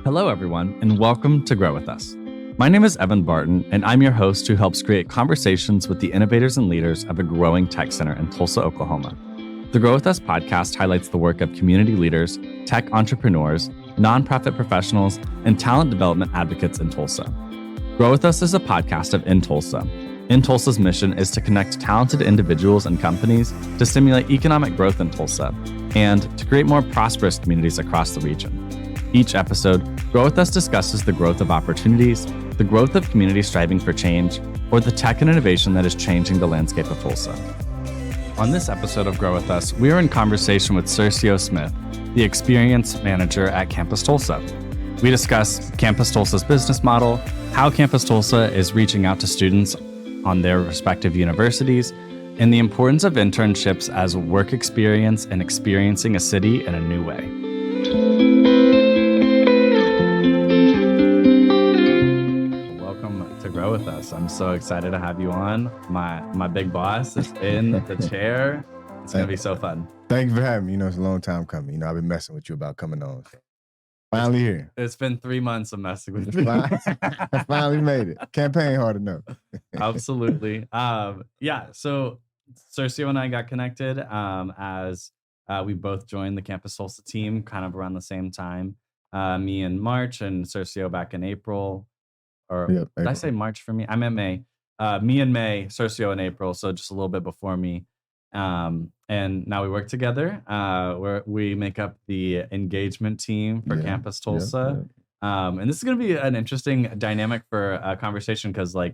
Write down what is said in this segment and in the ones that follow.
Hello, everyone, and welcome to Grow With Us. My name is Evan Barton, and I'm your host who helps create conversations with the innovators and leaders of a growing tech center in Tulsa, Oklahoma. The Grow With Us podcast highlights the work of community leaders, tech entrepreneurs, nonprofit professionals, and talent development advocates in Tulsa. Grow With Us is a podcast of In Tulsa. In Tulsa's mission is to connect talented individuals and companies to stimulate economic growth in Tulsa and to create more prosperous communities across the region. Each episode, Grow With Us discusses the growth of opportunities, the growth of communities striving for change, or the tech and innovation that is changing the landscape of Tulsa. On this episode of Grow With Us, we are in conversation with Curcio Smith, the Experience Manager at Campus Tulsa. We discuss Campus Tulsa's business model, how Campus Tulsa is reaching out to students on their respective universities, and the importance of internships as work experience and experiencing a city in a new way. Grow With Us. I'm so excited to have you on. My big boss is in the chair. It's going to be so fun. Thank you for having me. It's a long time coming. I've been messing with you about coming on. Finally here. It's been 3 months of messing with me. I finally made it. Campaign hard enough. Absolutely. So Curcio and I got connected as we both joined the Campus Tulsa team kind of around the same time. Me in March and Curcio back in April. Did I say March for me? I meant May. Me in May, Curcio in April, so just a little bit before me. And now we work together. We make up the engagement team for Campus Tulsa. And this is going to be an interesting dynamic for a conversation because, I'm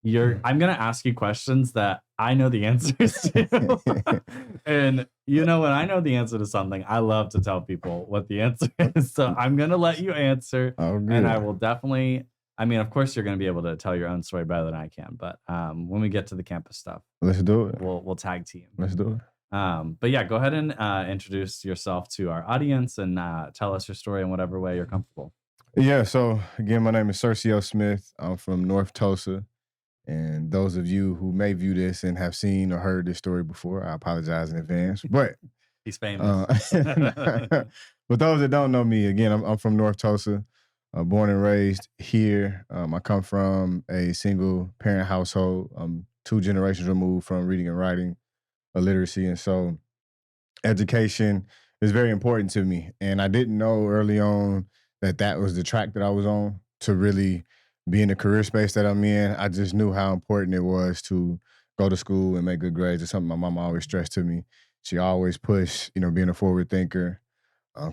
going to ask you questions that I know the answers to. And when I know the answer to something, I love to tell people what the answer is. So I'm going to let you answer, and I will definitely. Of course, you're going to be able to tell your own story better than I can. But when we get to the campus stuff, let's do it. We'll tag team. Let's do it. But yeah, go ahead and introduce yourself to our audience and tell us your story in whatever way you're comfortable. Yeah. So again, my name is Curcio Smith. I'm from North Tulsa. And those of you who may view this and have seen or heard this story before, I apologize in advance. But he's famous. But those that don't know me, again, I'm from North Tulsa. Born and raised here. I come from a single parent household. I'm 2 generations removed from reading and writing literacy. And so education is very important to me. And I didn't know early on that was the track that I was on to really be in the career space that I'm in. I just knew how important it was to go to school and make good grades. It's something my mama always stressed to me. She always pushed, being a forward thinker.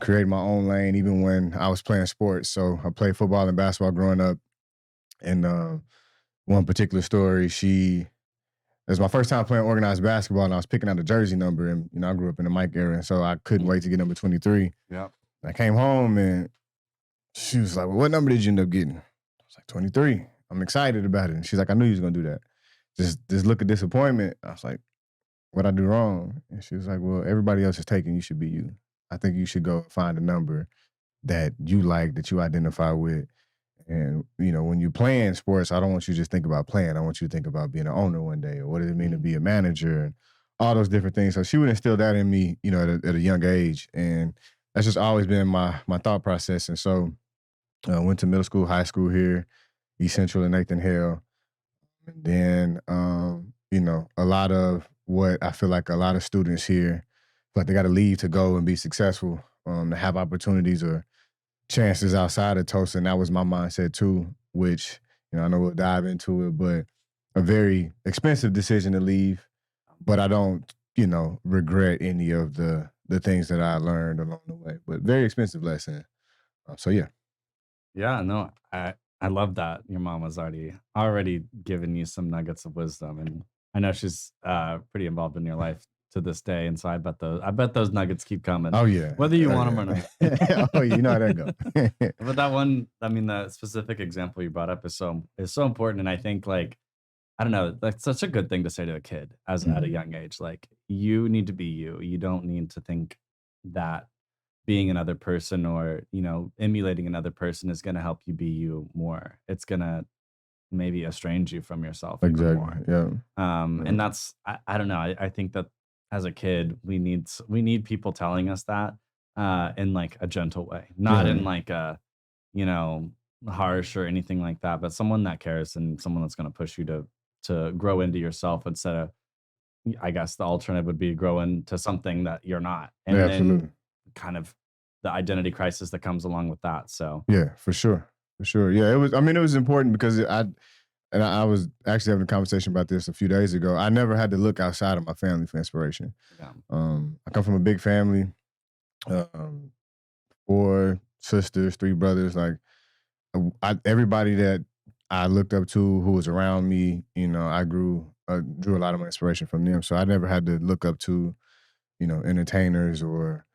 Created my own lane even when I was playing sports. So I played football and basketball growing up. And one particular story, it was my first time playing organized basketball, and I was picking out a jersey number. And, I grew up in the Mike era, and so I couldn't wait to get number 23. Yeah. I came home, and she was like, well, what number did you end up getting? I was like, 23. I'm excited about it. And she's like, I knew you was going to do that. Just look at disappointment. I was like, what'd I do wrong? And she was like, well, everybody else is taking, you should be you. I think you should go find a number that you like, that you identify with. And, when you're playing sports, I don't want you to just think about playing. I want you to think about being an owner one day, or what does it mean to be a manager, and all those different things. So she would instill that in me, at a young age. And that's just always been my thought process. And so I went to middle school, high school here, East Central and Nathan Hale. And then, a lot of what I feel like a lot of students here, but they got to leave to go and be successful, to have opportunities or chances outside of Tulsa. And that was my mindset too, which, I know we'll dive into it, but a very expensive decision to leave. But I don't, regret any of the things that I learned along the way. But very expensive lesson. So yeah. Yeah, no, I love that. Your mom was already giving you some nuggets of wisdom. And I know she's pretty involved in your life to this day, and so I bet those nuggets keep coming. Oh yeah, whether you want them or not. Oh, you know how that go. But that one, the specific example you brought up is so important, and I think I don't know, that's such a good thing to say to a kid at a young age. You need to be you. You don't need to think that being another person or emulating another person is going to help you be you more. It's gonna maybe estrange you from yourself even more. Yeah. And that's I don't know. I think that as a kid, we need people telling us that in a gentle way, not in a harsh or anything like that, but someone that cares and someone that's going to push you to grow into yourself instead of, I guess the alternative would be grow into something that you're not. Yeah, And then absolutely. kind of the identity crisis that comes along with that. So, Yeah, for sure. For sure. Yeah, it was, I mean, it was important because I was actually having a conversation about this a few days ago. I never had to look outside of my family for inspiration. yeah. I come from a big family, um, 4 sisters, 3 brothers. Like, everybody that I looked up to who was around me, I drew a lot of my inspiration from them. So I never had to look up to, entertainers or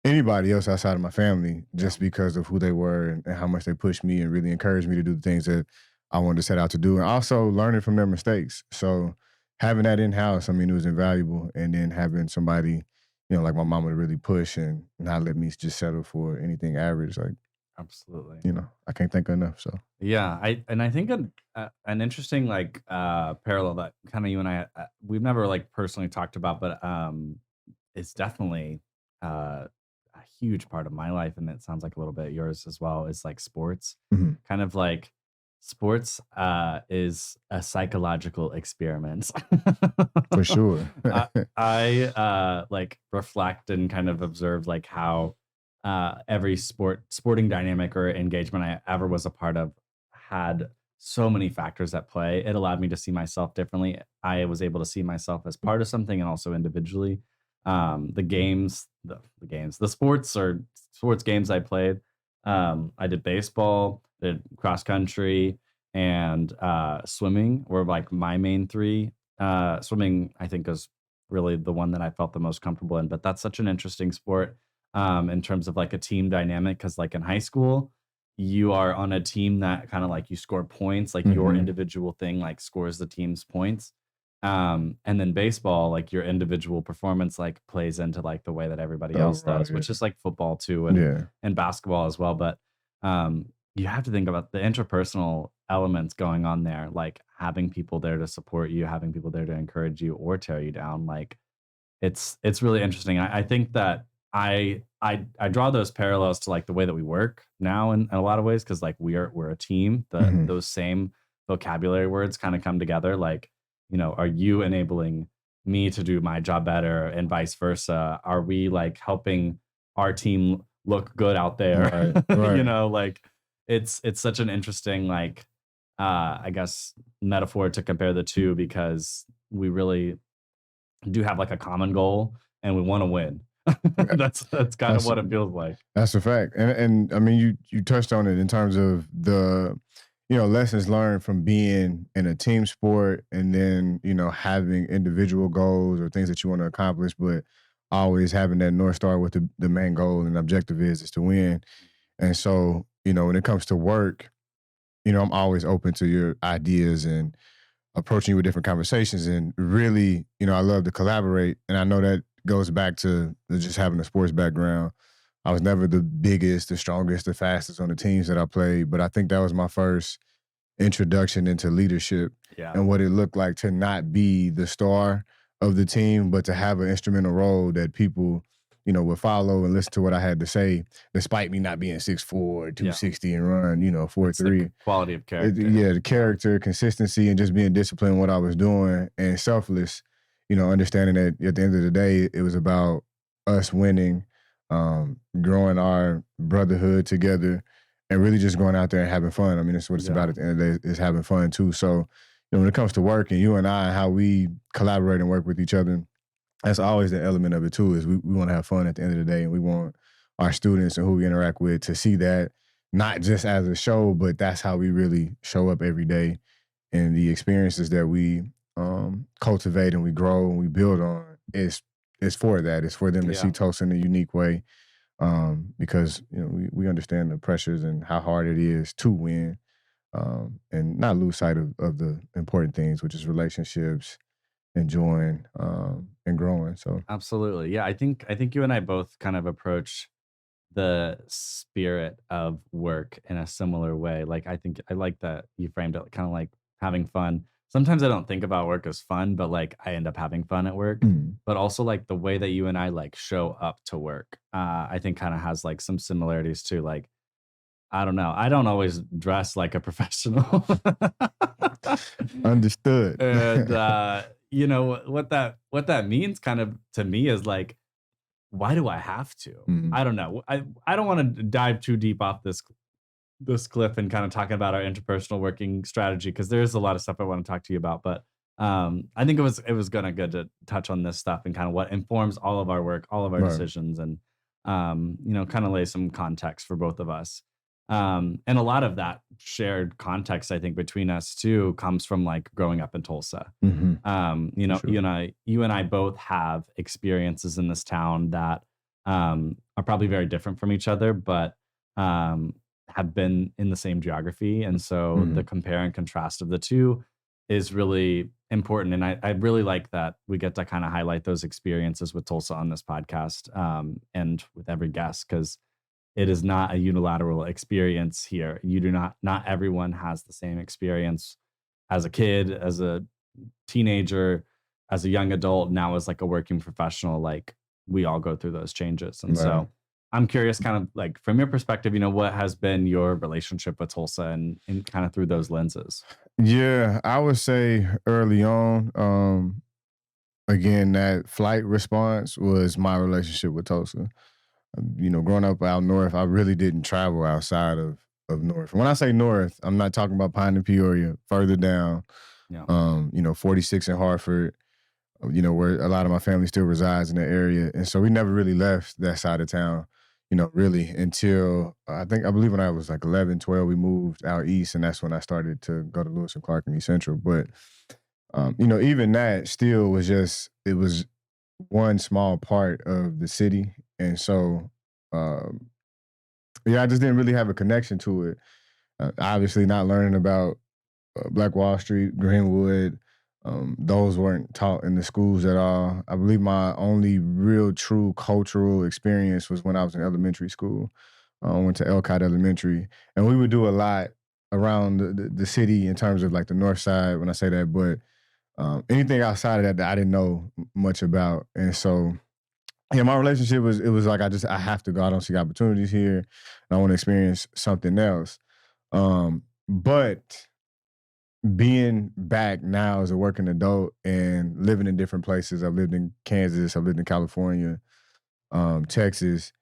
anybody else outside of my family Yeah. just because of who they were and how much they pushed me and really encouraged me to do the things that I wanted to set out to do. And also learning from their mistakes. So having that in house, I mean, it was invaluable. And then having somebody, like my mama to really push and not let me just settle for anything average. Like, Absolutely. I can't thank her enough. So Yeah, I think an interesting like parallel that kind of you and I we've never like personally talked about, but it's definitely a huge part of my life, and it sounds like a little bit yours as well. Is like sports, mhm, kind of like sports is a psychological experiment. for sure. I like reflect and kind of observe like how every sporting dynamic or engagement I ever was a part of had so many factors at play. It allowed me to see myself differently. I was able to see myself as part of something and also individually. The sports or sports games I played. I did baseball, did cross country, and swimming were like my main three. Swimming, I think, is really the one that I felt the most comfortable in. But that's such an interesting sport in terms of like a team dynamic. Because like in high school, you are on a team that kind of like you score points, like your hmm individual thing like scores the team's points. And then baseball, like your individual performance like plays into like the way that everybody Oh, else right. does, Yeah. which is like football too Yeah. and basketball as well. But you have to think about the interpersonal elements going on there, like having people there to support you, having people there to encourage you or tear you down. Like it's really interesting. I think that I draw those parallels to like the way that we work now in a lot of ways because like we're a team. hmm Those same vocabulary words kind of come together. Like, are you enabling me to do my job better and vice versa? Are we like helping our team look good out there? Right. Right. Like it's such an interesting like I guess metaphor to compare the two because we really do have like a common goal and we want to win. Yeah, That's kind of That's what it feels like. That's a fact, and I mean you touched on it in terms of the lessons learned from being in a team sport, and then having individual goals or things that you want to accomplish, but always having that north star with the main goal and objective is to win. And so when it comes to work, I'm always open to your ideas and approaching you with different conversations. And really, I love to collaborate. And I know that goes back to just having a sports background. I was never the biggest, the strongest, the fastest on the teams that I played, but I think that was my first introduction into leadership Yeah. and what it looked like to not be the star of the team, but to have an instrumental role that people, would follow and listen to what I had to say, despite me not being 6'4", Yeah. 260 and run, It's the 4'3". quality of character. Yeah, the Yeah. character, consistency, and just being disciplined in what I was doing and selfless, understanding that at the end of the day, it was about us winning, growing our brotherhood together, and really just going out there and having fun. I mean, that's what it's about Yeah. at the end of the day, is having fun too. So, when it comes to work and you and I, how we collaborate and work with each other, that's always the element of it too, is we want to have fun at the end of the day, and we want our students and who we interact with to see that not just as a show, but that's how we really show up every day, and the experiences that we cultivate and we grow and we build on is for that. It's for them to see Yeah. Tulsa in a unique way, because we understand the pressures and how hard it is to win, and not lose sight of the important things, which is relationships, enjoying, and growing. So Absolutely. Yeah. I think you and I both kind of approach the spirit of work in a similar way. Like I think I like that you framed it kind of like having fun. Sometimes I don't think about work as fun, but like I end up having fun at work. mm, But also like the way that you and I like show up to work, I think kind of has like some similarities too. Like I don't know. I don't always dress like a professional. Understood. And what that means kind of to me is like, why do I have to? Mhm. I don't know. I don't want to dive too deep off this cliff and kind of talking about our interpersonal working strategy because there's a lot of stuff I want to talk to you about. But I think it was gonna good to touch on this stuff and kind of what informs all of our work, all of our Right. decisions, and kind of lay some context for both of us. And a lot of that shared context, I think, between us too, comes from like growing up in Tulsa. Mhm. You For know, sure. you and I both have experiences in this town that are probably very different from each other, but um, have been in the same geography. And so the Mhm. compare and contrast of the two is really important. And I really like that we get to kind of highlight those experiences with Tulsa on this podcast and with every guest, because it is not a unilateral experience here. You do not everyone has the same experience as a kid, as a teenager, as a young adult, now as like a working professional. Like we all go through those changes. And Right. so I'm curious, kind of like from your perspective, what has been your relationship with Tulsa and kind of through those lenses? Yeah, I would say early on, again, that flight response was my relationship with Tulsa. Growing up out north, I really didn't travel outside of north. When I say north, I'm not talking about Pine and Peoria, further down, Yeah. 46 in Hartford, where a lot of my family still resides in the area. And so we never really left that side of town, really until I believe when I was like 11, 12, we moved out east. And that's when I started to go to Lewis and Clark and East Central. But, even that still it was one small part of the city. And so, um, yeah, I just didn't really have a connection to it. Obviously, not learning about Black Wall Street, Greenwood. Those weren't taught in the schools at all. I believe my only real true cultural experience was when I was in elementary school. I went to Elcott Elementary, and we would do a lot around the city in terms of like the north side when I say that, but anything outside of that I didn't know much about. And so, yeah, my relationship was it was like I have to go. I don't see opportunities here, and I want to experience something else. But being back now as a working adult and living in different places. I've lived in Kansas, I've lived in California, Texas,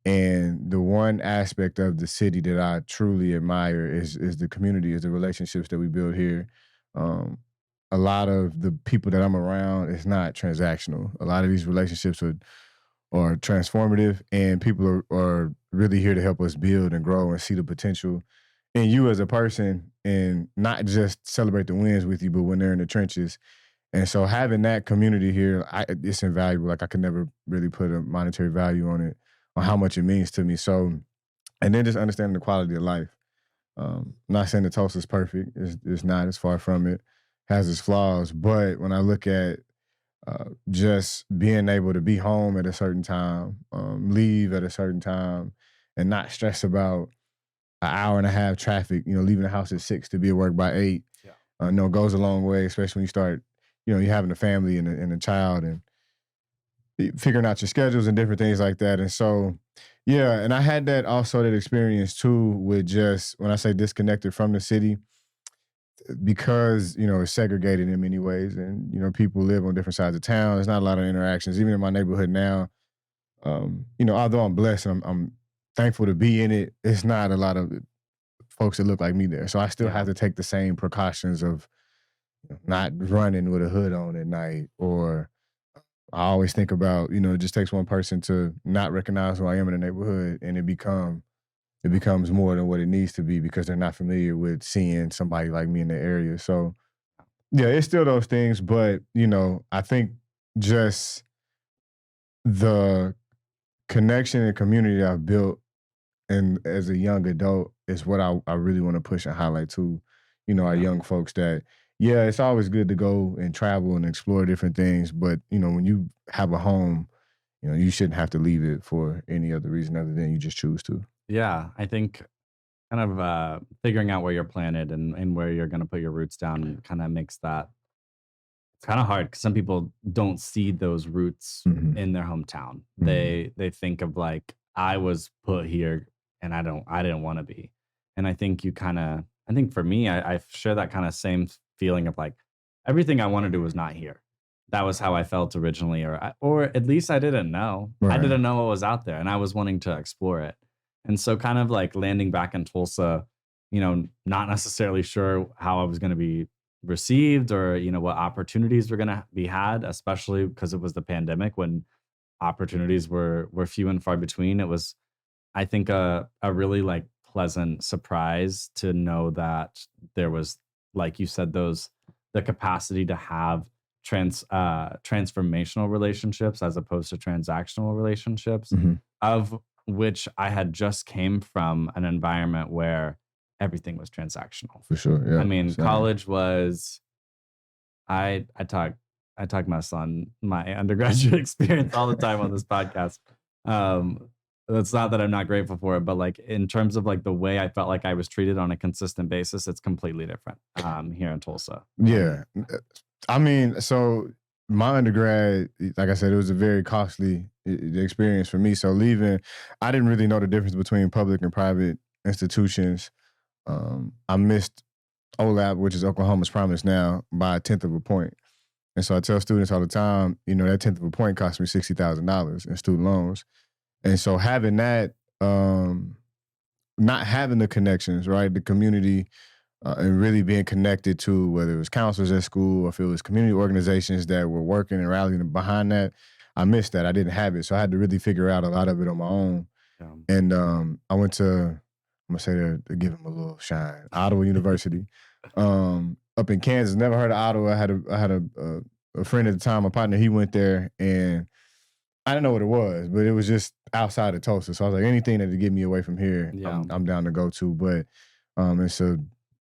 and the one aspect of the city that I truly admire is the community, is the relationships that we build here. Um, a lot of the people that I'm around is not transactional. A lot of these relationships are transformative, and people are really here to help us build and grow and see the potential in you as a person, and not just celebrate the wins with you, but when they're in the trenches. And so having that community here, it's invaluable. Like I could never really put a monetary value on it, on how much it means to me. So, and then just understanding the quality of life. Not saying that Tulsa's perfect. It's not. It's far from it. Has its flaws. But when I look at just being able to be home at a certain time, leave at a certain time, and not stress about an hour and a half traffic, leaving the house at 6 to be at work by 8, Yeah. goes a long way, especially when you start, you're having a family and a child, and figuring out your schedules and different things like that. And so, yeah, and I had that experience too with just when I say disconnected from the city, because, it's segregated in many ways, and, people live on different sides of town. There's not a lot of interactions, even in my neighborhood now. Although I'm blessed and I'm thankful to be in it, it's not a lot of folks that look like me there. So I still Yeah. have to take the same precautions of not running with a hood on at night. Or I always think about, it just takes one person to not recognize who I am in the neighborhood, and it becomes more than what it needs to be because they're not familiar with seeing somebody like me in the area. So yeah, it's still those things, but I think just the connection and community that I've built, and as a young adult, is what I really want to push and highlight to, our Yeah. young folks, that yeah, it's always good to go and travel and explore different things, but when you have a home, you shouldn't have to leave it for any other reason other than you just choose to. Yeah. I think kind of figuring out where you're planted and where you're going to put your roots down kind of makes that it's kind of hard because some people don't see those roots Hmm. in their hometown. Hmm. They think of like I was put here and I didn't want to be. And I think I think for me, I share that kind of same feeling of like everything I wanted to do was not here. That was how I felt originally, or at least I didn't know. I Right. didn't know what was out there, and I was wanting to explore it. And so, kind of like landing back in Tulsa, not necessarily sure how I was going to be received, or what opportunities were going to be had, especially because it was the pandemic when opportunities were few and far between. It was, I think, a really like pleasant surprise to know that there was, like you said, the capacity to have transformational relationships as opposed to transactional relationships, Hmm. of which I had just came from an environment where everything was transactional. For sure. I Yeah. mean, Same. college was, I talk mess on my undergraduate experience all the time on this podcast. Um, it's not that I'm not grateful for it, but like in terms of like the way I felt like I was treated on a consistent basis, it's completely different here in Tulsa. Yeah. I mean, so my undergrad, like I said, it was a very costly experience for me. So leaving, I didn't really know the difference between public and private institutions. I missed OLAP, which is Oklahoma's Promise now, by a tenth of a point. And so I tell students all the time, that tenth of a point cost me $60,000 in student loans. And so having that, not having the connections, right, the community, and really being connected to whether it was counselors at school or if it was community organizations that were working and rallying behind that, I missed that. I didn't have it. So I had to really figure out a lot of it on my own. Yeah. And I went to, I'm going to say to give him a little shine, Ottawa University, up in Kansas. Never heard of Ottawa. I had a friend at the time, a partner, he went there, and I didn't know what it was, but it was just outside of Tulsa. So I was like, anything that to get me away from here, Yeah. I'm down to go to. But it's a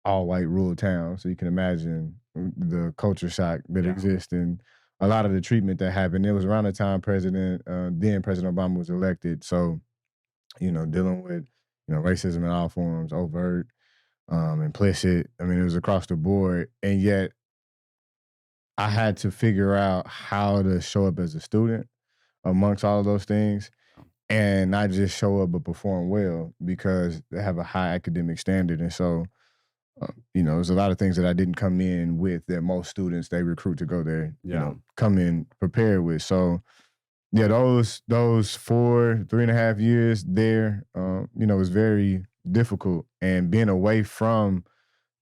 all white rural town, so you can imagine the culture shock that exists and a lot of the treatment that happened. It was around the time then President Obama was elected. So, dealing with, racism in all forms, overt, implicit. I mean, it was across the board. And yet I had to figure out how to show up as a student amongst all of those things and not just show up but perform well because they have a high academic standard. And so, there's a lot of things that I didn't come in with that most students they recruit to go there, come in prepared with. So, yeah, those 3.5 years there, was very difficult. And being away from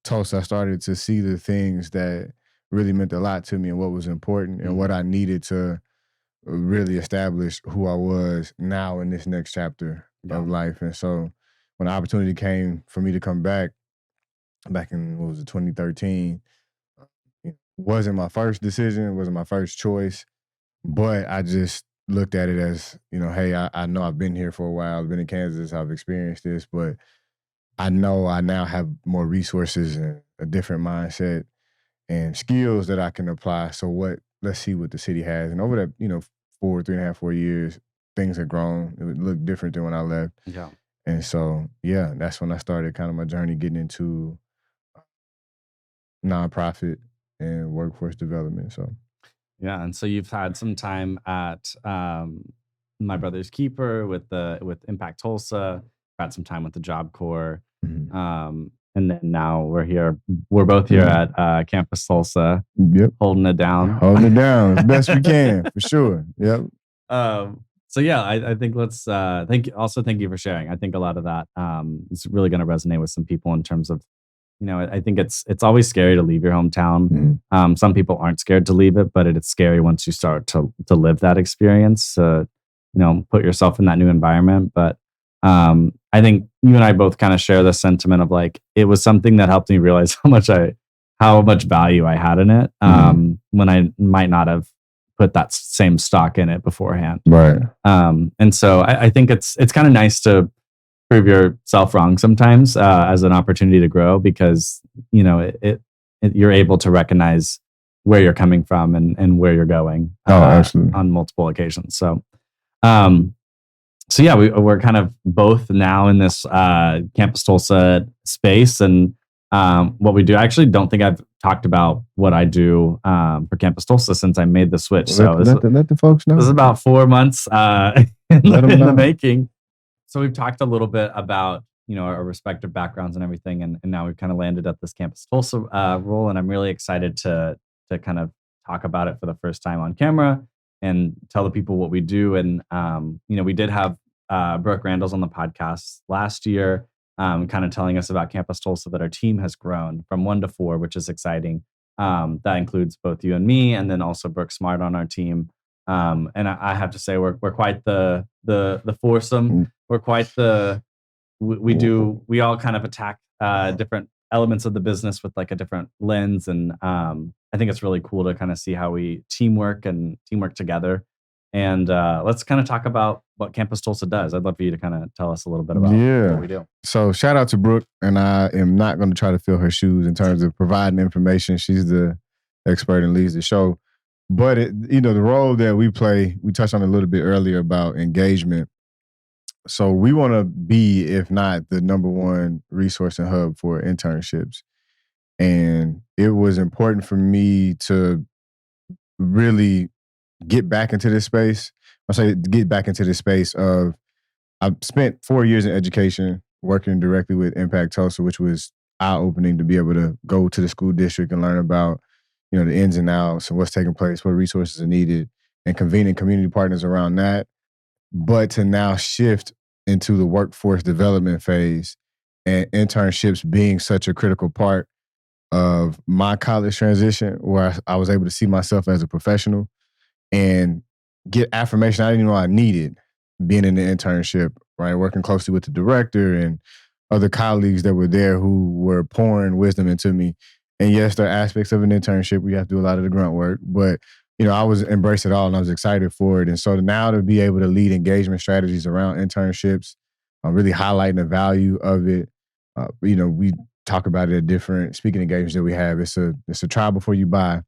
Tulsa, I started to see the things that really meant a lot to me and what was important and what I needed to really establish who I was now in this next chapter of life. And so when the opportunity came for me to come back in, 2013, wasn't my first decision, wasn't my first choice, but I just looked at it as, hey, I know I've been here for a while. I've been in Kansas. I've experienced this, but I know I now have more resources and a different mindset and skills that I can apply. So let's see what the city has. And over that, 4 years, things have grown. It would look different than when I left. Yeah. And so, that's when I started kind of my journey getting into nonprofit and workforce development. So, yeah. And so you've had some time at My Brother's Keeper with Impact Tulsa, had some time with the Job Corps. And then now we're both here at Campus Tulsa. Yep. Holding it down as best we can, for sure. Yep. So yeah, I think let's thank you for sharing. I think a lot of that is really going to resonate with some people in terms of, I think it's always scary to leave your hometown. Some people aren't scared to leave it, but it's scary once you start to live that experience, put yourself in that new environment. But I think you and I both kind of share the sentiment of like, it was something that helped me realize how much value I had in it when I might not have put that same stock in it beforehand. Right. And so I think it's kind of nice to prove yourself wrong sometimes as an opportunity to grow, because you're able to recognize where you're coming from and where you're going absolutely. On multiple occasions. So yeah, we're kind of both now in this Campus Tulsa space, and what we do. I actually don't think I've talked about what I do for Campus Tulsa since I made the switch. Let the folks know. This is about 4 months in the making. So we've talked a little bit about, our respective backgrounds and everything, and now we've kind of landed at this Campus Tulsa role, and I'm really excited to kind of talk about it for the first time on camera and tell the people what we do. And we did have Brooke Randalls on the podcast last year, kind of telling us about Campus Tulsa, that our team has grown from 1 to 4, which is exciting. That includes both you and me, and then also Brooke Smart on our team. And I have to say, we're quite the foursome. We're quite the we all kind of attack different elements of the business with like a different lens, and I think it's really cool to kind of see how we teamwork together. And let's kind of talk about what Campus Tulsa does. I'd love for you to kind of tell us a little bit about what we do. So shout out to Brooke, and I am not going to try to fill her shoes in terms of providing information. She's the expert and leads the show. But the role that we play, we touched on a little bit earlier about engagement. So we want to be, if not the number one resource and hub for internships. And it was important for me to really get back into this space. I say get back into this space of, I've spent 4 years in education working directly with Impact Tulsa, which was eye-opening to be able to go to the school district and learn about, the ins and outs and what's taking place, what resources are needed, and convening community partners around that. But to now shift into the workforce development phase, and internships being such a critical part of my college transition, where I was able to see myself as a professional and get affirmation I didn't even know I needed being in the internship, right? Working closely with the director and other colleagues that were there who were pouring wisdom into me. And yes, there are aspects of an internship where you have to do a lot of the grunt work, but I was embraced it all and I was excited for it. And so now to be able to lead engagement strategies around internships, really highlighting the value of it. We talk about it at different speaking engagements that we have. It's a try before you buy.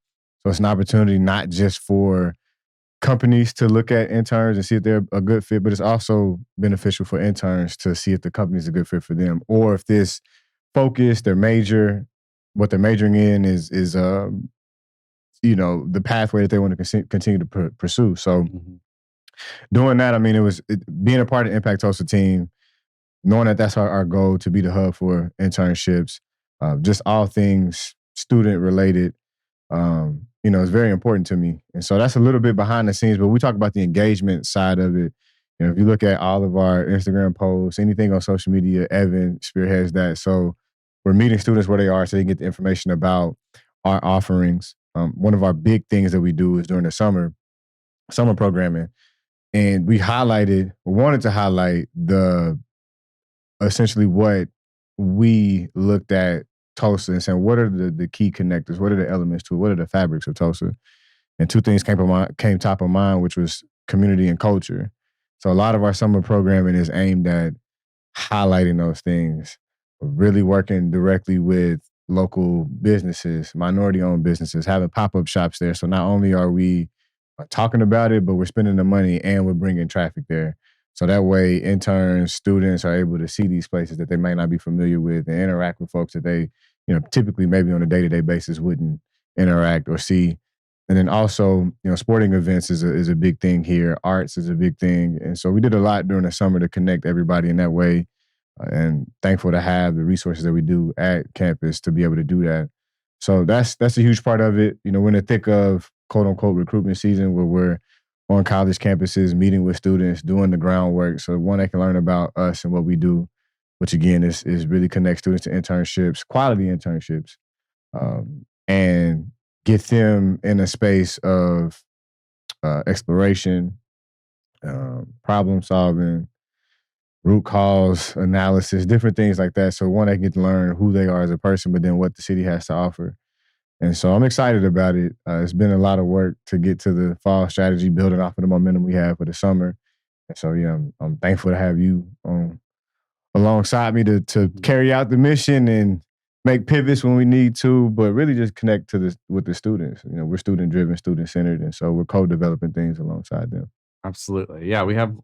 So it's an opportunity not just for companies to look at interns and see if they're a good fit, but it's also beneficial for interns to see if the company's a good fit for them, or if this focus, what they're majoring in is the pathway that they want to continue to pursue. So doing that, it was being a part of the Impact Tulsa team, knowing that that's our goal, to be the hub for internships, just all things student related. It's very important to me. And so that's a little bit behind the scenes, but we talk about the engagement side of it. If you look at all of our Instagram posts, anything on social media, Evan spearheads that. So we're meeting students where they are so they can get the information about our offerings. One of our big things that we do is during the summer programming. And we wanted to highlight essentially what we looked at Tulsa and saying, what are the key connectors? What are the elements to it? What are the fabrics of Tulsa? And 2 things came top of mind, which was community and culture. So a lot of our summer programming is aimed at highlighting those things, really working directly with local businesses, minority-owned businesses, having pop-up shops there. So not only are we talking about it, but we're spending the money and we're bringing traffic there. So that way interns, students are able to see these places that they may not be familiar with and interact with folks that they, typically maybe on a day-to-day basis wouldn't interact or see. And then also, sporting events is a big thing here. Arts is a big thing. And so we did a lot during the summer to connect everybody in that way. And thankful to have the resources that we do at campus to be able to do that. So that's a huge part of it. We're in the thick of quote unquote recruitment season, where we're on college campuses, meeting with students, doing the groundwork. So one, they can learn about us and what we do, which again is really connect students to internships, quality internships, and get them in a space of exploration, problem solving, root cause analysis, different things like that. So one, they get to learn who they are as a person, but then what the city has to offer. And so I'm excited about it. It's been a lot of work to get to the fall strategy, building off of the momentum we have for the summer. And so, I'm thankful to have you alongside me to carry out the mission and make pivots when we need to, but really just connect with the students. We're student-driven, student-centered, and so we're co-developing things alongside them. Absolutely. Yeah, we have,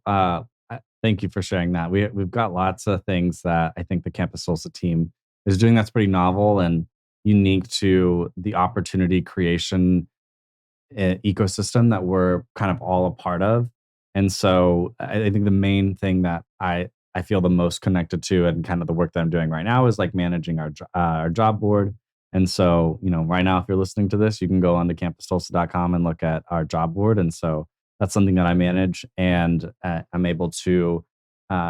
thank you for sharing that. We've got lots of things that I think the Campus Tulsa team is doing that's pretty novel and unique to the opportunity creation ecosystem that we're kind of all a part of. And so I think the main thing that I I feel the most connected to, and kind of the work that I'm doing right now is like managing our job board. And so, right now, if you're listening to this, you can go on to campustulsa.com and look at our job board. And so that's something that I manage, and I'm able to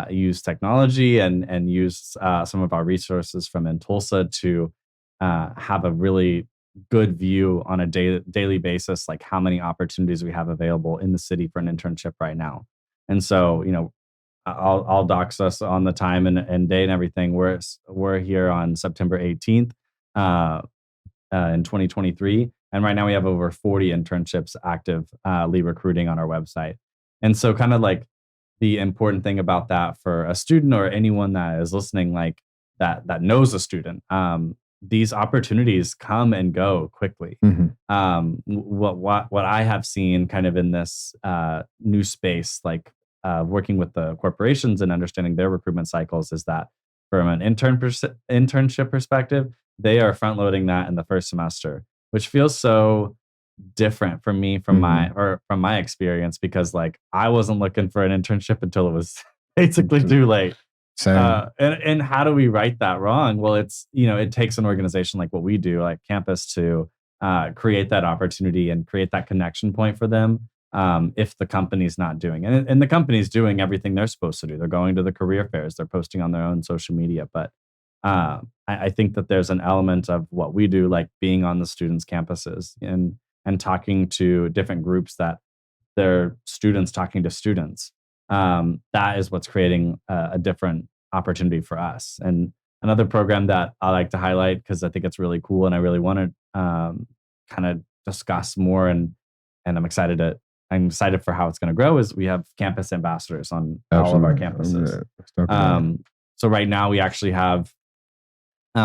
use technology and use some of our resources from in Tulsa to have a really good view on a daily basis, like how many opportunities we have available in the city for an internship right now. And so, I'll dox us on the time and day and everything. We're here on September 18th in 2023, and right now we have over 40 internships actively recruiting on our website. And so, kind of like the important thing about that for a student or anyone that is listening, like that knows a student, these opportunities come and go quickly. What I have seen kind of in this new space, like working with the corporations and understanding their recruitment cycles, is that from an internship perspective, they are front loading that in the first semester, which feels so different from me from my experience, because like I wasn't looking for an internship until it was basically too late. Same. And how do we right that wrong? Well, it's, it takes an organization like what we do, like campus, to create that opportunity and create that connection point for them. If the company's not doing it, and the company's doing everything they're supposed to do, they're going to the career fairs, they're posting on their own social media. But I think that there's an element of what we do, like being on the students' campuses and talking to different groups that they're students talking to students. That is what's creating a different opportunity for us. And another program that I like to highlight, because I think it's really cool and I really want to kind of discuss more, and I'm excited for how it's going to grow, is we have campus ambassadors on all of our campuses. So right now we actually have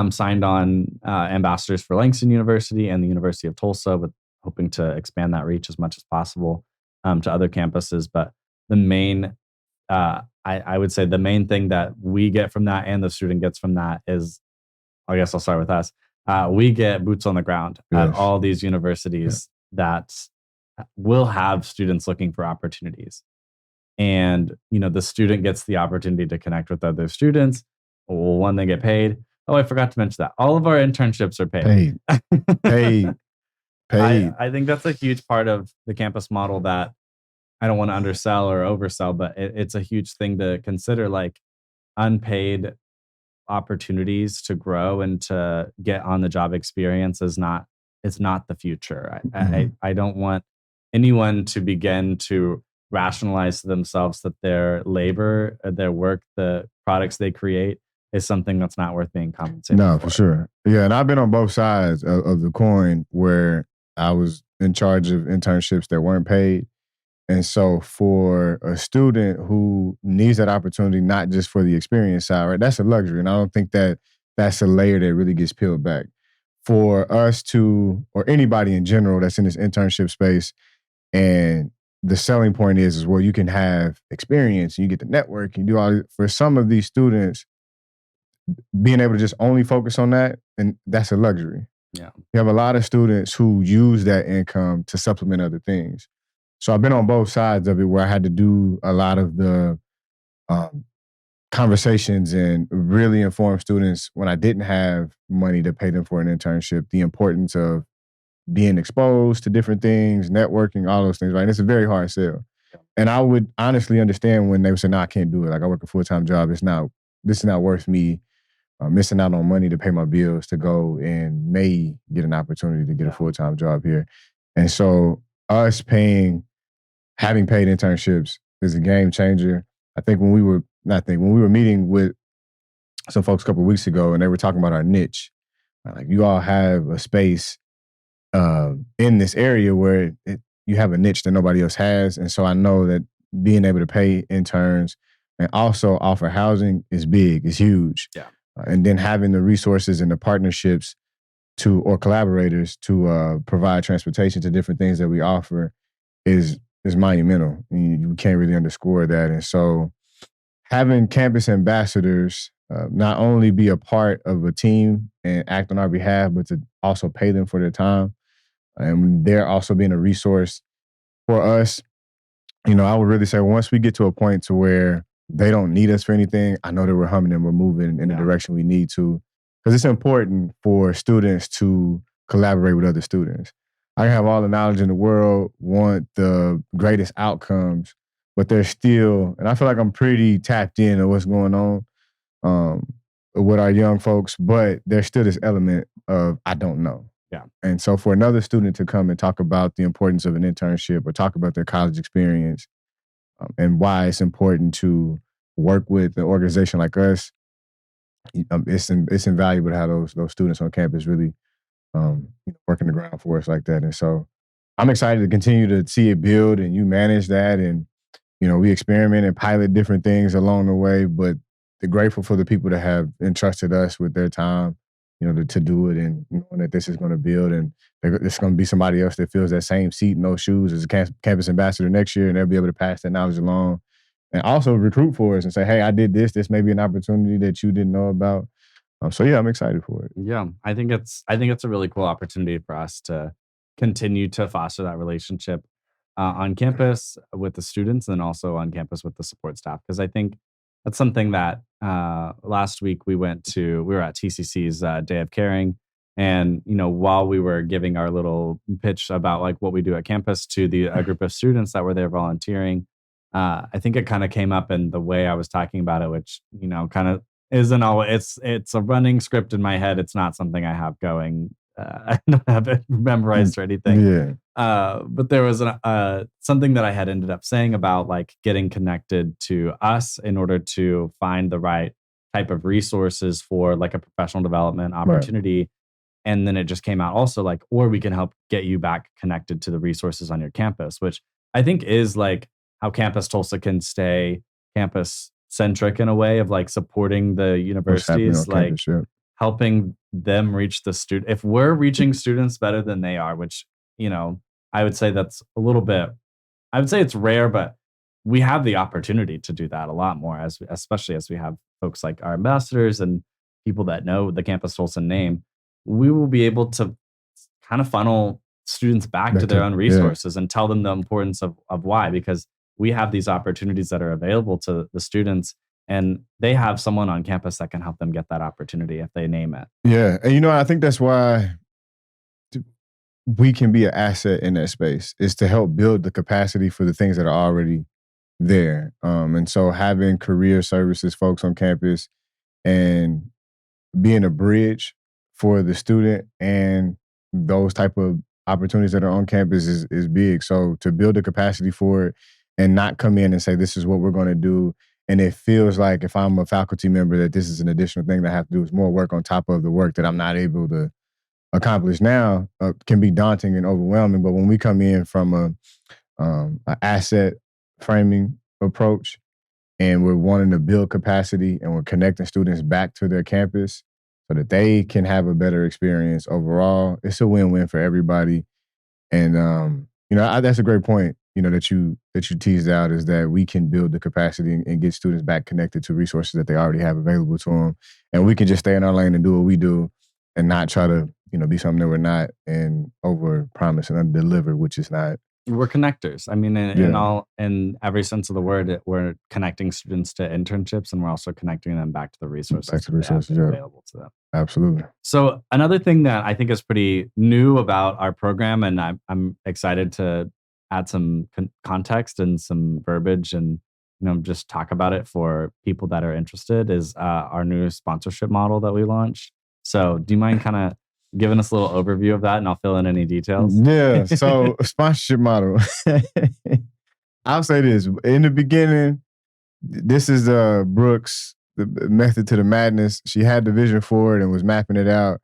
signed on ambassadors for Langston University and the University of Tulsa, with hoping to expand that reach as much as possible to other campuses. But the main, I would say the main thing that we get from that and the student gets from that is, I guess I'll start with us. We get boots on the ground at all these universities that will have students looking for opportunities. And, the student gets the opportunity to connect with other students. Well, one, they get paid. Oh, I forgot to mention that all of our internships are paid. Paid. I think that's a huge part of the campus model that I don't want to undersell or oversell, but it's a huge thing to consider. Like, unpaid opportunities to grow and to get on the job experience is not the future. I don't want anyone to begin to rationalize to themselves that their labor, their work, the products they create is something that's not worth being compensated No, for sure. Yeah, and I've been on both sides of the coin, where I was in charge of internships that weren't paid. And so for a student who needs that opportunity, not just for the experience side, right? That's a luxury. And I don't think that that's a layer that really gets peeled back. For us to, or anybody in general that's in this internship space, and the selling point is well, you can have experience, and you get the network, and you do all. For some of these students, being able to just only focus on that, and that's a luxury. Yeah. You have a lot of students who use that income to supplement other things. So I've been on both sides of it, where I had to do a lot of the conversations and really inform students when I didn't have money to pay them for an internship, the importance of being exposed to different things, networking, all those things, right? And it's a very hard sell. And I would honestly understand when they would say, no, I can't do it. Like, I work a full-time job. This is not worth me missing out on money to pay my bills to go and may get an opportunity to get a full-time job here. And so us having paid internships is a game changer. I think when we were meeting with some folks a couple of weeks ago, and they were talking about our niche, like, you all have a space in this area where you have a niche that nobody else has. And so I know that being able to pay interns and also offer housing is big, is huge. Yeah. And then having the resources and the partnerships or collaborators to provide transportation to different things that we offer is monumental. You can't really underscore that. And so having campus ambassadors not only be a part of a team and act on our behalf, but to also pay them for their time, and they're also being a resource for us. I would really say once we get to a point to where they don't need us for anything, I know that we're humming and we're moving in the direction we need to. Because it's important for students to collaborate with other students. I can have all the knowledge in the world, want the greatest outcomes, but there's still, and I feel like I'm pretty tapped in on what's going on with our young folks, but there's still this element of I don't know. Yeah. And so for another student to come and talk about the importance of an internship or talk about their college experience and why it's important to work with an organization like us, it's invaluable to have those students on campus really working the ground for us like that. And so I'm excited to continue to see it build and you manage that. And, we experiment and pilot different things along the way, but they're grateful for the people that have entrusted us with their time, to do it and knowing that this is going to build and there's going to be somebody else that fills that same seat in those shoes as a campus ambassador next year, and they'll be able to pass that knowledge along and also recruit for us and say, hey, I did this. This may be an opportunity that you didn't know about. So yeah, I'm excited for it. Yeah, I think it's a really cool opportunity for us to continue to foster that relationship on campus with the students and also on campus with the support staff. Because I think that's something that last week we were at TCC's Day of Caring. And, while we were giving our little pitch about like what we do at campus to a group of students that were there volunteering, I think it kind of came up in the way I was talking about it, which, kind of isn't always, it's a running script in my head. It's not something I have going. I don't have it memorized or anything. Yeah. But there was something that I had ended up saying about like getting connected to us in order to find the right type of resources for like a professional development opportunity. Right. And then it just came out also like, or we can help get you back connected to the resources on your campus, which I think is like how Campus Tulsa can stay campus centric in a way of like supporting the universities, like campus, yeah. Helping them reach the student. If we're reaching students better than they are, which, I would say that's a little bit, I would say it's rare, but we have the opportunity to do that a lot more, especially as we have folks like our ambassadors and people that know the Campus Tulsa name. We will be able to kind of funnel students back to their own resources and tell them the importance of why, because we have these opportunities that are available to the students and they have someone on campus that can help them get that opportunity if they name it. Yeah. And, I think that's why we can be an asset in that space, is to help build the capacity for the things that are already there. And so having career services folks on campus and being a bridge for the student and those type of opportunities that are on campus is big. So to build the capacity for it and not come in and say, this is what we're going to do. And it feels like if I'm a faculty member that this is an additional thing that I have to do, is more work on top of the work that I'm not able to accomplish now, can be daunting and overwhelming. But when we come in from an asset framing approach and we're wanting to build capacity and we're connecting students back to their campus so that they can have a better experience overall, it's a win-win for everybody. And, that's a great point, that you teased out, is that we can build the capacity and get students back connected to resources that they already have available to them. And we can just stay in our lane and do what we do and not try to, be something that we're not and over promise and under deliver, which is not. We're connectors. I mean, in every sense of the word, we're connecting students to internships, and we're also connecting them back to the resources, available to them. Absolutely. So another thing that I think is pretty new about our program, and I'm excited to add some context and some verbiage, and just talk about it for people that are interested, is our new sponsorship model that we launched. So, do you mind kind of giving us a little overview of that, and I'll fill in any details? Yeah. So, sponsorship model. I'll say this. In the beginning, this is Brooks, the method to the madness. She had the vision for it and was mapping it out.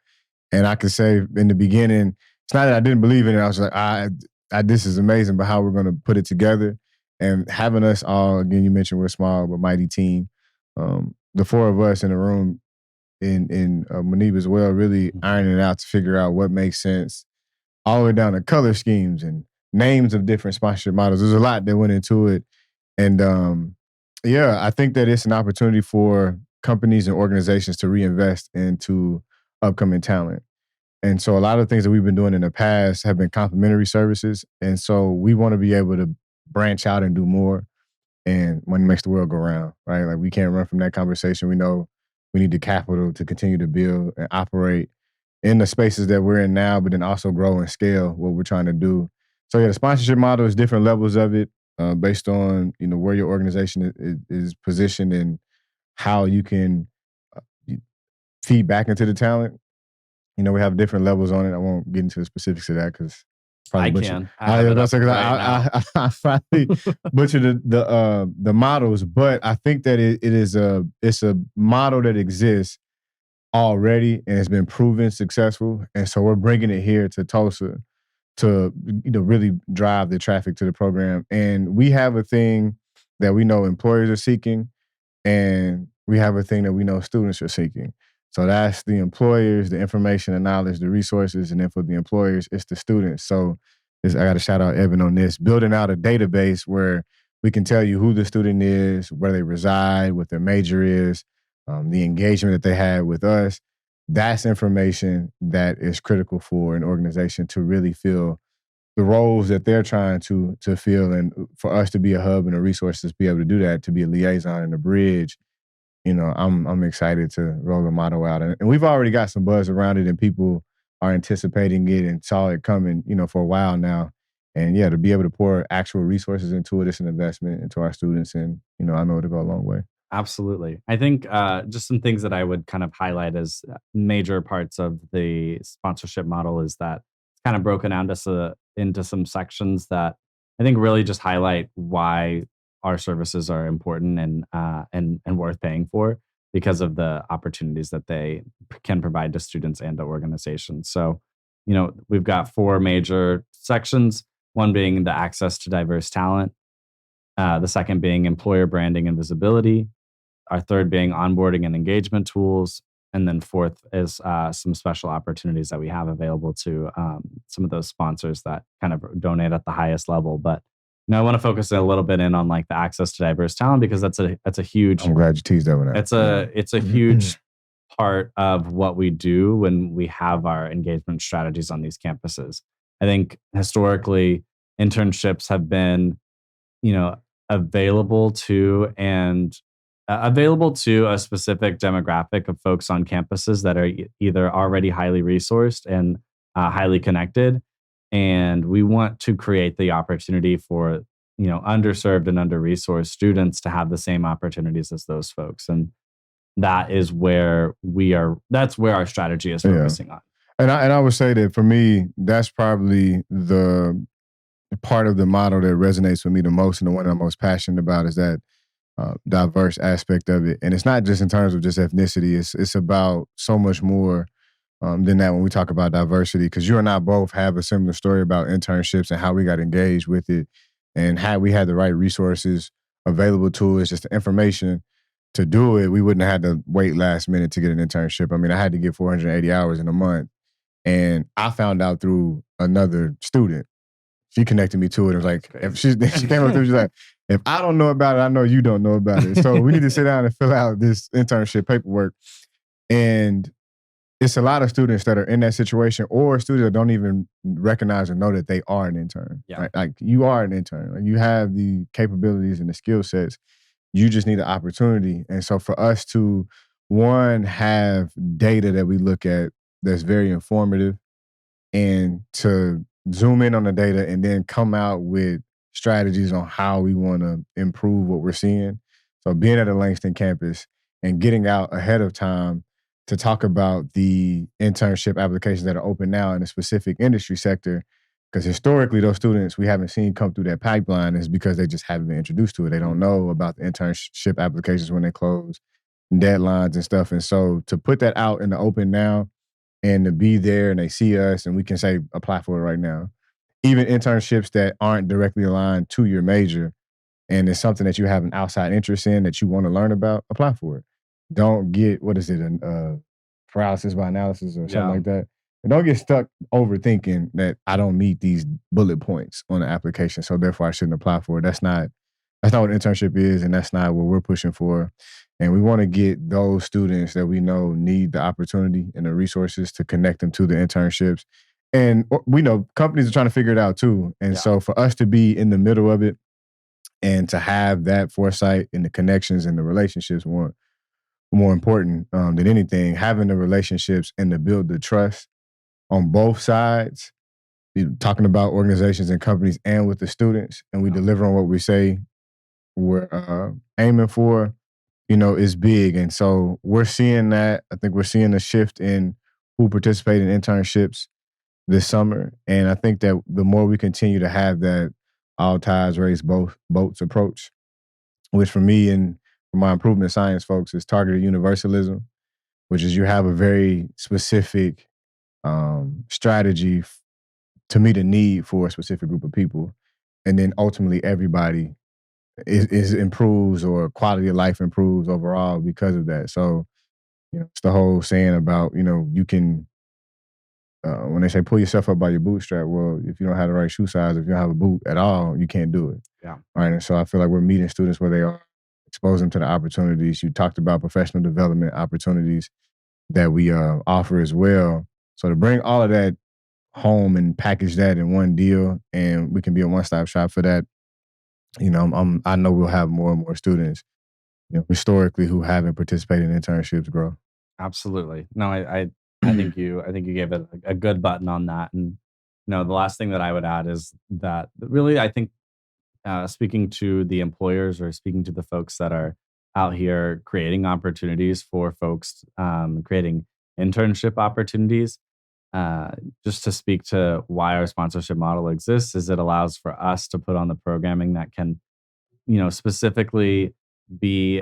And I could say in the beginning, it's not that I didn't believe in it. I was like, this is amazing, but how we're going to put it together. And having us all, again, you mentioned we're a small but mighty team. The four of us in the room, in Manib as well, really ironing it out to figure out what makes sense, all the way down to color schemes and names of different sponsorship models. There's a lot that went into it. And I think that it's an opportunity for companies and organizations to reinvest into upcoming talent. And so a lot of things that we've been doing in the past have been complementary services. And so we want to be able to branch out and do more. and money makes the world go round, right? Like we can't run from that conversation. We know we need the capital to continue to build and operate in the spaces that we're in now, but then also grow and scale what we're trying to do. So yeah, the sponsorship model is different levels of it based on where your organization is positioned and how you can uh, feed back into the talent. We have different levels on it. I won't get into the specifics of that because probably butcher. I have it up right now. I probably butcher the models, but I think that it's a model that exists already and it's been proven successful, and so we're bringing it here to Tulsa to really drive the traffic to the program. And we have a thing that we know employers are seeking, and we have a thing that we know students are seeking. So that's the employers, the information, the knowledge, the resources, and then for the employers, it's the students. So I got to shout out Evan on this, building out a database where we can tell you who the student is, where they reside, what their major is, the engagement that they had with us. That's information that is critical for an organization to really fill the roles that they're trying to fill, and for us to be a hub and a resource to be able to do that, to be a liaison and a bridge. I'm excited to roll the motto out, and we've already got some buzz around it, and people are anticipating it and saw it coming, for a while now. And yeah, to be able to pour actual resources into it, it's an investment into our students, and I know it'll go a long way. Absolutely. I think just some things that I would kind of highlight as major parts of the sponsorship model is that it's kind of broken down into some sections that I think really just highlight why our services are important and worth paying for because of the opportunities that they can provide to students and to organizations. So, we've got 4 major sections, one being the access to diverse talent, the second being employer branding and visibility, our third being onboarding and engagement tools, and then fourth is some special opportunities that we have available to some of those sponsors that kind of donate at the highest level. But I want to focus a little bit in on like the access to diverse talent because that's a huge. I'm glad you teased that one out. It's a huge part of what we do when we have our engagement strategies on these campuses. I think historically internships have been, available to a specific demographic of folks on campuses that are either already highly resourced and highly connected. And we want to create the opportunity for, underserved and under-resourced students to have the same opportunities as those folks. And that is where that's where our strategy is focusing on. And I would say that for me, that's probably the part of the model that resonates with me the most, and the one I'm most passionate about is that diverse aspect of it. And it's not just in terms of just ethnicity. It's about so much more than that when we talk about diversity, because you and I both have a similar story about internships and how we got engaged with it and how we had the right resources available to us, just the information to do it. We wouldn't have had to wait last minute to get an internship. I mean, I had to get 480 hours in a month. And I found out through another student. She connected me to it. It was like, if she came up to me, she's like, if I don't know about it, I know you don't know about it. So we need to sit down and fill out this internship paperwork. And it's a lot of students that are in that situation, or students that don't even recognize or know that they are an intern. Yeah. Right? Like you are an intern. Like you have the capabilities and the skill sets. You just need an opportunity. And so for us to, one, have data that we look at that's very informative, and to zoom in on the data and then come out with strategies on how we want to improve what we're seeing. So being at a Langston campus and getting out ahead of time to talk about the internship applications that are open now in a specific industry sector, because historically those students we haven't seen come through that pipeline is because they just haven't been introduced to it. They don't know about the internship applications when they close, deadlines and stuff. And so to put that out in the open now and to be there and they see us and we can say, apply for it right now. Even internships that aren't directly aligned to your major and it's something that you have an outside interest in that you want to learn about, apply for it. Don't get, paralysis by analysis or something like that. And don't get stuck overthinking that I don't meet these bullet points on the application, so therefore I shouldn't apply for it. That's not what an internship is, and that's not what we're pushing for. And we want to get those students that we know need the opportunity and the resources to connect them to the internships. And we know companies are trying to figure it out too. And so for us to be in the middle of it And to have that foresight and the connections and the relationships more important than anything, having the relationships and to build the trust on both sides, talking about organizations and companies and with the students, and we deliver on what we say we're aiming for, is big. And so we're seeing that. I think we're seeing a shift in who participate in internships this summer. And I think that the more we continue to have that all tides raise both boats approach, which for me and for my improvement science folks is targeted universalism, which is you have a very specific strategy to meet a need for a specific group of people. And then ultimately everybody is improves or quality of life improves overall because of that. So, it's the whole saying about, you can, when they say pull yourself up by your bootstrap, well, if you don't have the right shoe size, if you don't have a boot at all, you can't do it. Yeah. Right. And so I feel like we're meeting students where they are, expose them to the opportunities. You talked about professional development opportunities that we offer as well. So to bring all of that home and package that in one deal, and we can be a one-stop shop for that. I know we'll have more and more students, historically who haven't participated in internships grow. Absolutely. No, I think you gave it a good button on that. And the last thing that I would add is that really I think speaking to the employers or speaking to the folks that are out here creating opportunities for folks, creating internship opportunities. Just to speak to why our sponsorship model exists is it allows for us to put on the programming that can, specifically be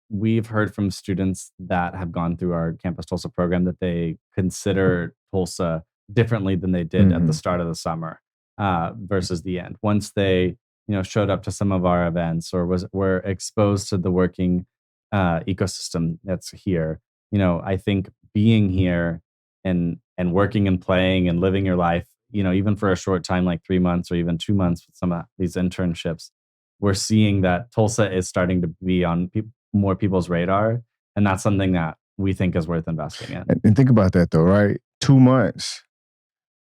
we've heard from students that have gone through our Campus Tulsa program that they consider Tulsa differently than they did at the start of the summer versus the end. Once they, showed up to some of our events or were exposed to the working ecosystem that's here, I think being here and working and playing and living your life, even for a short time, like 3 months or even 2 months with some of these internships, we're seeing that Tulsa is starting to be on more people's radar. And that's something that we think is worth investing in. And think about that though, right? 2 months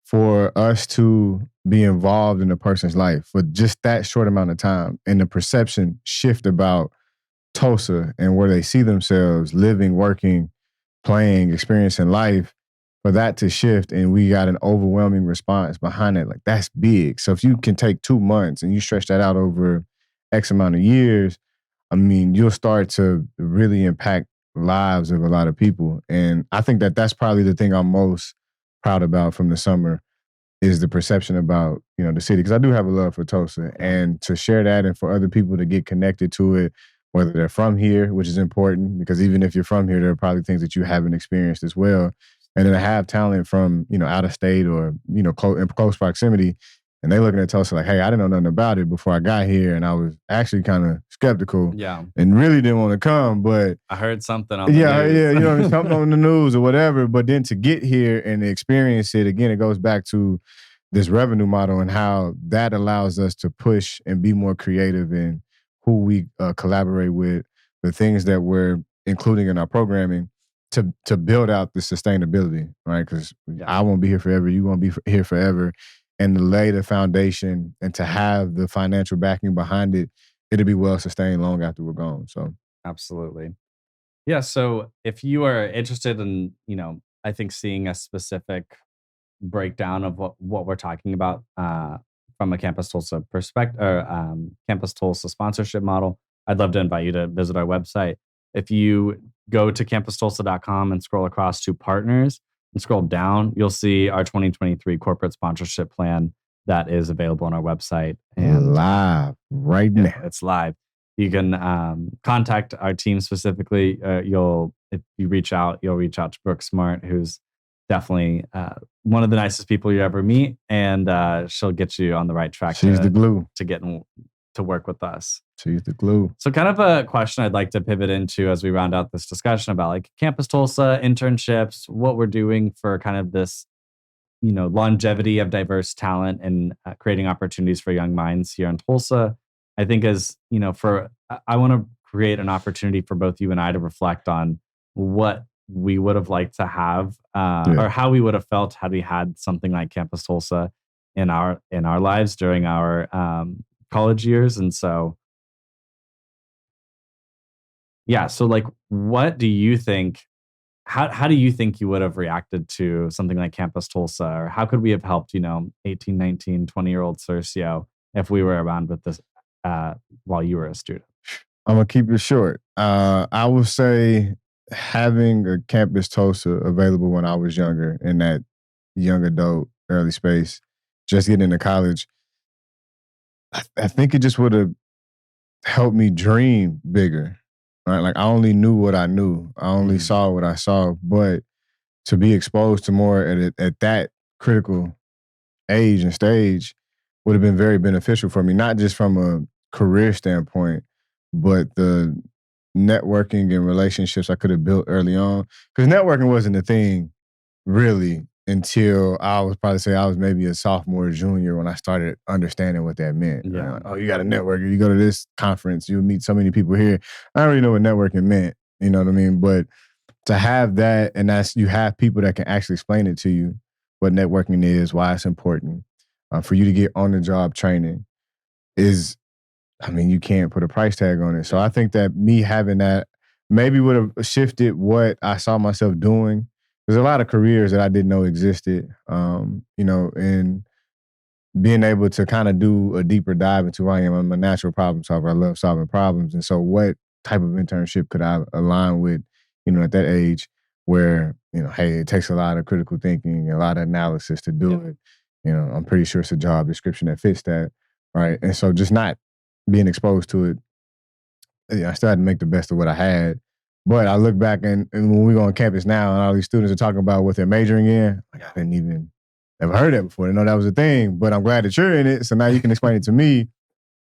for us to be involved in a person's life for just that short amount of time and the perception shift about Tulsa and where they see themselves living, working, playing, experiencing life, for that to shift and we got an overwhelming response behind it, like that's big. So if you can take 2 months and you stretch that out over X amount of years, I mean, you'll start to really impact lives of a lot of people. And I think that that's probably the thing I'm most proud about from the summer is the perception about, the city. Because I do have a love for Tulsa. And to share that and for other people to get connected to it, whether they're from here, which is important, because even if you're from here, there are probably things that you haven't experienced as well. And then to have talent from, out of state or, in close proximity, and they looking at Tulsa like, hey, I didn't know nothing about it before I got here. And I was actually kind of skeptical and really didn't want to come. But I heard something on the news. Yeah, something on the news or whatever. But then to get here and experience it, again, it goes back to this revenue model and how that allows us to push and be more creative in who we collaborate with, the things that we're including in our programming to build out the sustainability, right? Because I won't be here forever. You won't be here forever. And to lay the foundation and to have the financial backing behind it, it'll be well sustained long after we're gone. So absolutely. Yeah. So if you are interested in, I think seeing a specific breakdown of what we're talking about from a Campus Tulsa perspective or Campus Tulsa sponsorship model, I'd love to invite you to visit our website. If you go to campustulsa.com and scroll across to partners and scroll down, you'll see our 2023 corporate sponsorship plan that is available on our website. And live right now. It's live. You can contact our team specifically. If you reach out, you'll reach out to Brooke Smart, who's definitely one of the nicest people you ever meet, and she'll get you on the right track. She's the glue to get to work with us. She's the glue. So kind of a question I'd like to pivot into as we round out this discussion about like Campus Tulsa, internships, what we're doing for kind of this, longevity of diverse talent and creating opportunities for young minds here in Tulsa. I think I want to create an opportunity for both you and I to reflect on what we would have liked to have or how we would have felt had we had something like Campus Tulsa in our lives during our college years. And so, yeah. So like, what do you think? How do you think you would have reacted to something like Campus Tulsa? Or how could we have helped, 18, 19, 20-year-old Curcio if we were around with this while you were a student? I'm gonna keep it short. I would say having a Campus Tulsa available when I was younger in that young adult early space, just getting into college, I think it just would have helped me dream bigger. Right? Like I only knew what I knew. I only saw what I saw. But to be exposed to more at that critical age and stage would have been very beneficial for me, not just from a career standpoint, but the networking and relationships I could have built early on. Because networking wasn't a thing really until I was probably say I was maybe a sophomore or junior when I started understanding what that meant. Right? Yeah. Like, oh, you got a network. You go to this conference, you meet so many people here. I don't really know what networking meant. You know what I mean? But to have that, and that's you have people that can actually explain it to you what networking is, why it's important for you to get on the job training is, I mean, you can't put a price tag on it. So I think that me having that maybe would have shifted what I saw myself doing. There's a lot of careers that I didn't know existed, and being able to kind of do a deeper dive into who I am. I'm a natural problem solver. I love solving problems. And so what type of internship could I align with, at that age where, hey, it takes a lot of critical thinking, a lot of analysis to do it. I'm pretty sure it's a job description that fits that. Right. And so just not being exposed to it, I still had to make the best of what I had. But I look back and when we go on campus now and all these students are talking about what they're majoring in, like I didn't even ever heard that before. I didn't know that was a thing, but I'm glad that you're in it. So now you can explain it to me.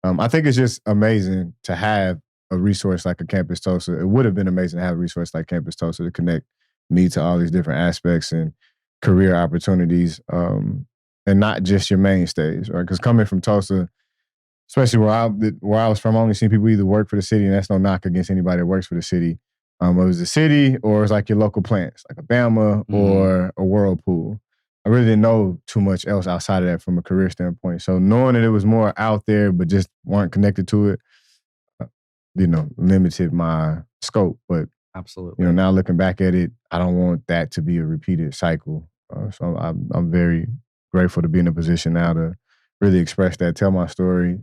I think it's just amazing to have a resource like a Campus Tulsa. It would have been amazing to have a resource like Campus Tulsa to connect me to all these different aspects and career opportunities, and not just your mainstays, right? Because coming from Tulsa, especially where I was from, I only seen people either work for the city, and that's no knock against anybody that works for the city. It was the city, or it was like your local plants, like a Bama or a Whirlpool. I really didn't know too much else outside of that from a career standpoint. So knowing that it was more out there, but just weren't connected to it, limited my scope. But Absolutely. now looking back at it, I don't want that to be a repeated cycle. So I'm very grateful to be in a position now to really express that, tell my story.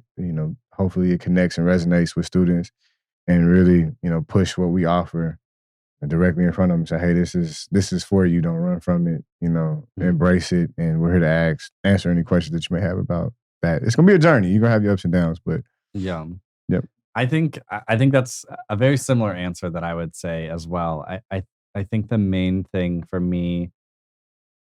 Hopefully it connects and resonates with students, and really, push what we offer directly in front of them. Say, hey, this is for you. Don't run from it. Embrace it, and we're here to answer any questions that you may have about that. It's gonna be a journey. You're gonna have your ups and downs, but Yeah. Yep. I think that's a very similar answer that I would say as well. I think the main thing for me,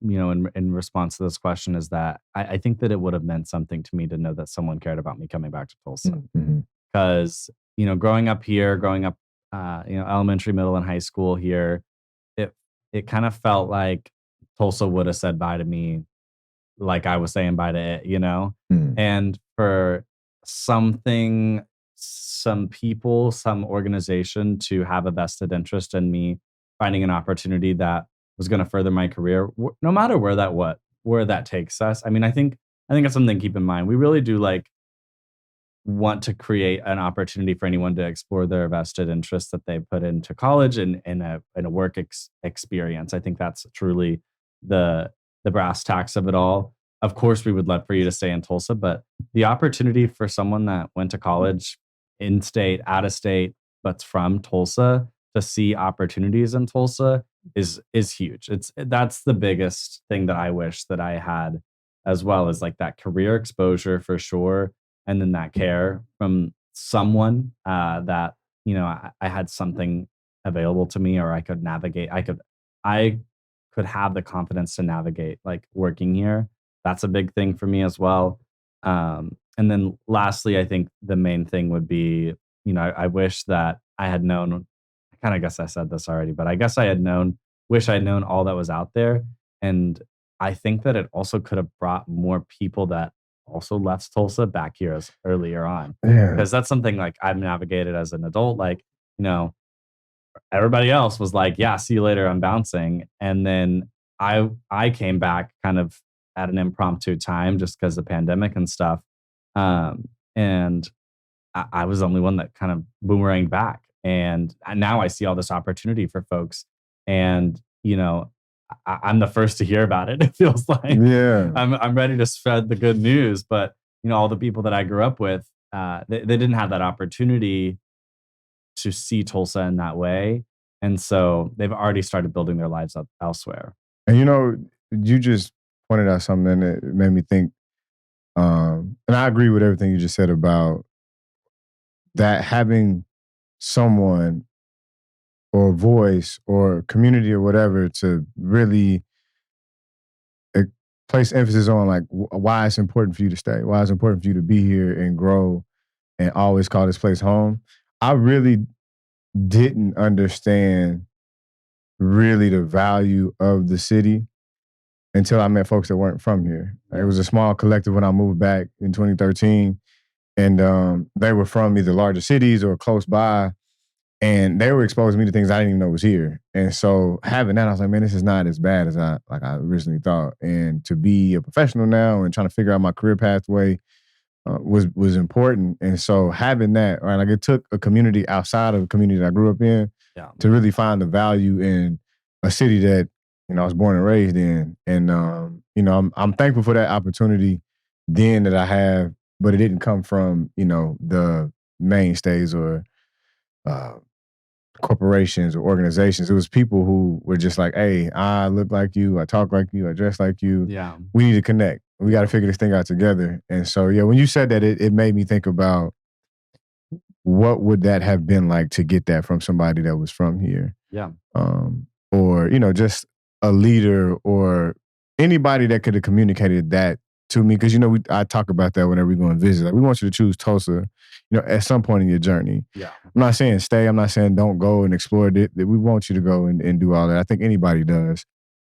in response to this question is that I think that it would have meant something to me to know that someone cared about me coming back to Tulsa. Mm-hmm. Because, growing up here, elementary, middle, and high school here, it kind of felt like Tulsa would have said bye to me like I was saying bye to it. Mm. And for some people, some organization to have a vested interest in me finding an opportunity that was going to further my career, no matter where that takes us. I mean, I think it's something to keep in mind. We really do want to create an opportunity for anyone to explore their vested interests that they put into college and in a work experience. I think that's truly the brass tacks of it all. Of course, we would love for you to stay in Tulsa, but the opportunity for someone that went to college in state, out of state, but's from Tulsa to see opportunities in Tulsa is huge. That's the biggest thing that I wish that I had, as well as like that career exposure for sure, and then that care from someone that I had something available to me, or I could navigate. I could have the confidence to navigate like working here. That's a big thing for me as well. And then lastly, I think the main thing would be, I wish that I had known. I kind of guess I said this already, but I guess wish I had known all that was out there. And I think that it also could have brought more people that also left Tulsa back here as earlier on. Yeah. Because that's something like I've navigated as an adult. Like, everybody else was like, yeah, see you later, I'm bouncing. And then I came back kind of at an impromptu time just because of the pandemic and stuff. And I was the only one that kind of boomeranged back. And now I see all this opportunity for folks. And, I'm the first to hear about it. It feels like Yeah. I'm ready to spread the good news. But, all the people that I grew up with, they didn't have that opportunity to see Tulsa in that way. And so they've already started building their lives up elsewhere. And you just pointed out something that made me think, and I agree with everything you just said about that having someone or voice or community or whatever to really place emphasis on like why it's important for you to stay, why it's important for you to be here and grow and always call this place home. I really didn't understand really the value of the city until I met folks that weren't from here. It was a small collective when I moved back in 2013, and they were from either larger cities or close by, and they were exposing me to things I didn't even know was here. And so having that, I was like, man, this is not as bad as I originally thought. And to be a professional now and trying to figure out my career pathway was important. And so having that, right, like it took a community outside of the community that I grew up in to really find the value in a city that, I was born and raised in. And, I'm thankful for that opportunity then that I have, but it didn't come from, the mainstays or corporations or organizations. It was people who were just like, hey, I look like you, I talk like you, I dress like you. Yeah. We need to connect. We got to figure this thing out together. And so, when you said that, it made me think about what would that have been like to get that from somebody that was from here. Yeah. Or, just a leader or anybody that could have communicated that to me. Because, I talk about that whenever we go and visit. Like, we want you to choose Tulsa, at some point in your journey. Yeah. I'm not saying stay. I'm not saying don't go and explore it. We want you to go and do all that. I think anybody does.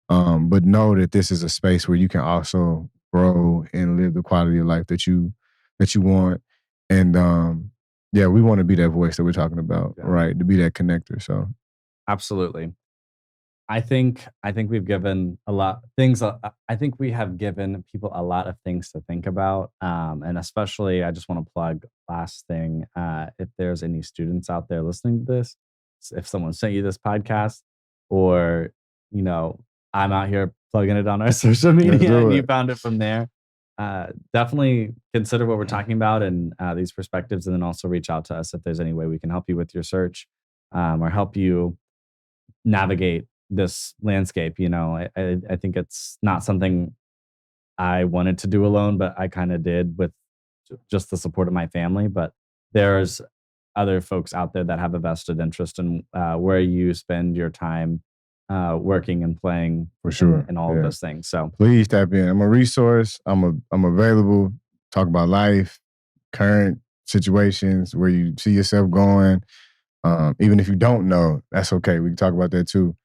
But know that this is a space where you can also grow and live the quality of life that you want. And we want to be that voice that we're talking about, right? To be that connector. So absolutely. I think we've given a lot things. I think we have given people a lot of things to think about, and especially I just want to plug last thing. If there's any students out there listening to this, if someone sent you this podcast, or I'm out here plugging it on our social media, and you found it from there, definitely consider what we're talking about and these perspectives, and then also reach out to us if there's any way we can help you with your search, or help you navigate this landscape. I think it's not something I wanted to do alone, but I kind of did with just the support of my family. But there's other folks out there that have a vested interest in where you spend your time working and playing, for sure, and all of those things. So please tap in. I'm a resource. I'm available. Talk about life, current situations, where you see yourself going. Even if you don't know, that's okay. We can talk about that too.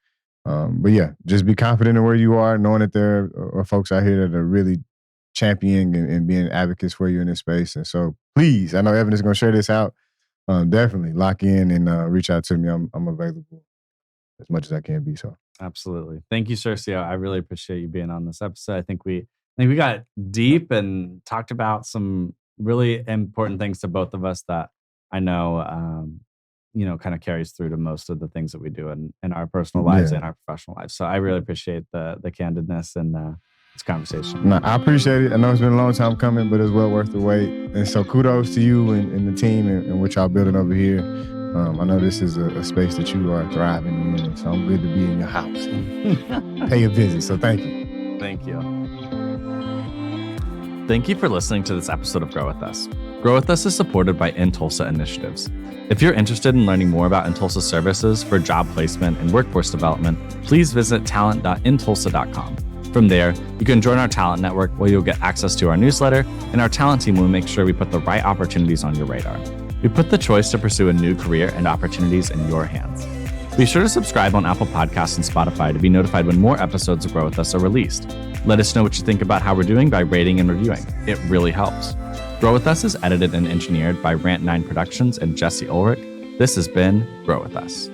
But just be confident in where you are, knowing that there are folks out here that are really championing and being advocates for you in this space. And so please, I know Evan is going to share this out. Definitely lock in and reach out to me. I'm available as much as I can be. So absolutely. Thank you, Curcio. I really appreciate you being on this episode. I think we got deep and talked about some really important things to both of us that I know, kind of carries through to most of the things that we do in our personal lives and our professional lives. So I really appreciate the candidness and this conversation. No, I appreciate it. I know it's been a long time coming, but it's well worth the wait. And so kudos to you and the team and what y'all building over here. I know this is a space that you are thriving in, so I'm good to be in your house and pay a visit. So thank you. Thank you. Thank you for listening to this episode of Grow With Us. Grow With Us is supported by InTulsa Initiatives. If you're interested in learning more about InTulsa services for job placement and workforce development, please visit talent.intulsa.com. From there, you can join our talent network where you'll get access to our newsletter, and our talent team will make sure we put the right opportunities on your radar. We put the choice to pursue a new career and opportunities in your hands. Be sure to subscribe on Apple Podcasts and Spotify to be notified when more episodes of Grow With Us are released. Let us know what you think about how we're doing by rating and reviewing. It really helps. Grow With Us is edited and engineered by Rant9 Productions and Jesse Ulrich. This has been Grow With Us.